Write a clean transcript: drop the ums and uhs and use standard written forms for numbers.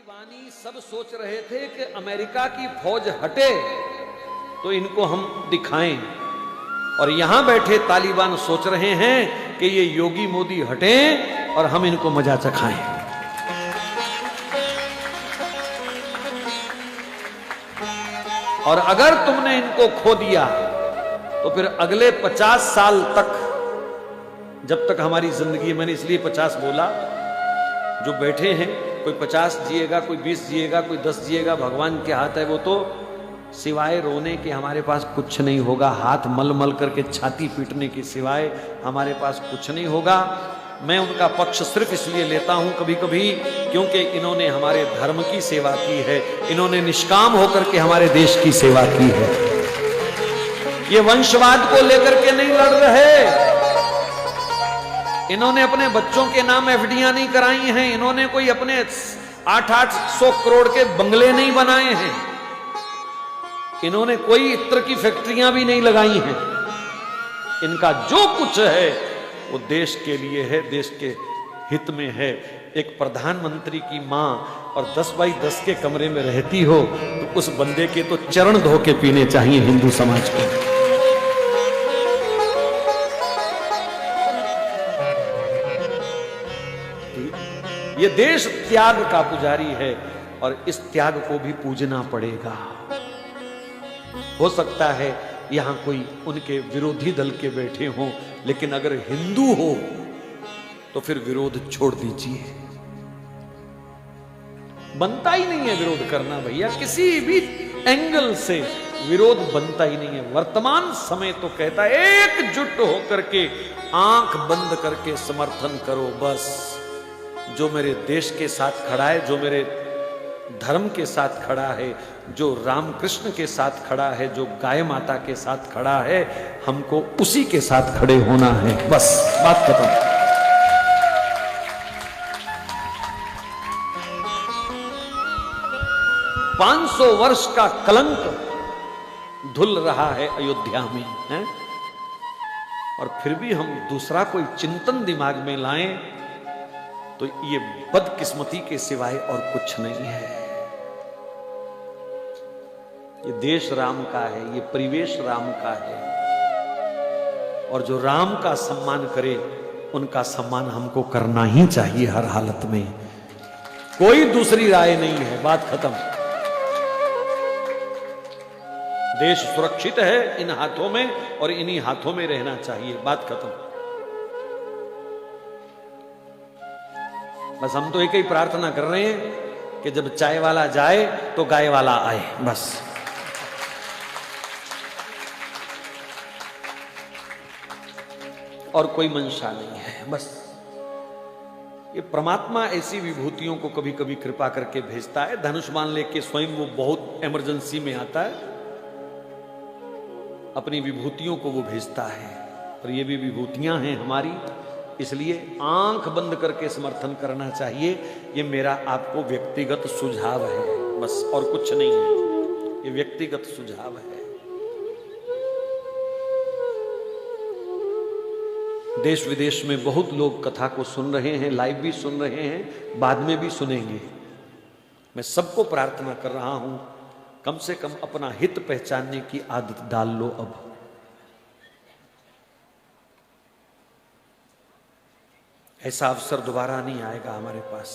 तालिबानी सब सोच रहे थे कि अमेरिका की फौज हटे तो इनको हम दिखाएं, और यहां बैठे तालिबान सोच रहे हैं कि ये योगी मोदी हटें और हम इनको मजा चखाएं। और अगर तुमने इनको खो दिया तो फिर अगले 50 साल तक, जब तक हमारी जिंदगी, मैंने इसलिए 50 बोला, जो बैठे हैं कोई 50 जिएगा, कोई 20 जिएगा, कोई 10 जिएगा, भगवान के हाथ है वो तो। सिवाय रोने के हमारे पास कुछ नहीं होगा, हाथ मल मल करके छाती पीटने के सिवाय हमारे पास कुछ नहीं होगा। मैं उनका पक्ष सिर्फ इसलिए लेता हूं कभी कभी क्योंकि इन्होंने हमारे धर्म की सेवा की है, इन्होंने निष्काम होकर के हमारे देश की सेवा की है। ये वंशवाद को लेकर के नहीं लड़ रहे, इन्होंने अपने बच्चों के नाम एफडीआं नहीं कराई हैं, इन्होंने कोई अपने 800 करोड़ के बंगले नहीं बनाए हैं, इन्होंने कोई इत्र की फैक्ट्रियां भी नहीं लगाई हैं। इनका जो कुछ है वो देश के लिए है, देश के हित में है। एक प्रधानमंत्री की मां और 10 बाई 10 के कमरे में रहती हो तो उस बंदे के तो चरण धो के पीने चाहिए हिंदू समाज को। ये देश त्याग का पुजारी है और इस त्याग को भी पूजना पड़ेगा। हो सकता है यहां कोई उनके विरोधी दल के बैठे हों, लेकिन अगर हिंदू हो तो फिर विरोध छोड़ दीजिए। बनता ही नहीं है विरोध करना भैया, किसी भी एंगल से विरोध बनता ही नहीं है। वर्तमान समय तो कहता है एकजुट होकर के आंख बंद करके समर्थन करो बस। जो मेरे देश के साथ खड़ा है, जो मेरे धर्म के साथ खड़ा है, जो रामकृष्ण के साथ खड़ा है, जो गाय माता के साथ खड़ा है, हमको उसी के साथ खड़े होना है, बस बात खत्म। 500 वर्ष का कलंक धुल रहा है अयोध्या में है? और फिर भी हम दूसरा कोई चिंतन दिमाग में लाएं तो ये बदकिस्मती के सिवाय और कुछ नहीं है। ये देश राम का है, ये परिवेश राम का है, और जो राम का सम्मान करे उनका सम्मान हमको करना ही चाहिए हर हालत में। कोई दूसरी राय नहीं है, बात खत्म। देश सुरक्षित है इन हाथों में और इन्हीं हाथों में रहना चाहिए, बात खत्म। बस हम तो एक ही प्रार्थना कर रहे हैं कि जब चाय वाला जाए तो गाय वाला आए, बस। और कोई मंशा नहीं है, बस। ये परमात्मा ऐसी विभूतियों को कभी कभी कृपा करके भेजता है। धनुष बाण लेके स्वयं वो बहुत इमरजेंसी में आता है, अपनी विभूतियों को वो भेजता है। और ये भी विभूतियां हैं हमारी, इसलिए आंख बंद करके समर्थन करना चाहिए। ये मेरा आपको व्यक्तिगत सुझाव है, बस, और कुछ नहीं है। ये व्यक्तिगत सुझाव है। देश विदेश में बहुत लोग कथा को सुन रहे हैं, लाइव भी सुन रहे हैं, बाद में भी सुनेंगे। मैं सबको प्रार्थना कर रहा हूं कम से कम अपना हित पहचानने की आदत डाल लो अब। ऐसा अवसर दोबारा नहीं आएगा हमारे पास।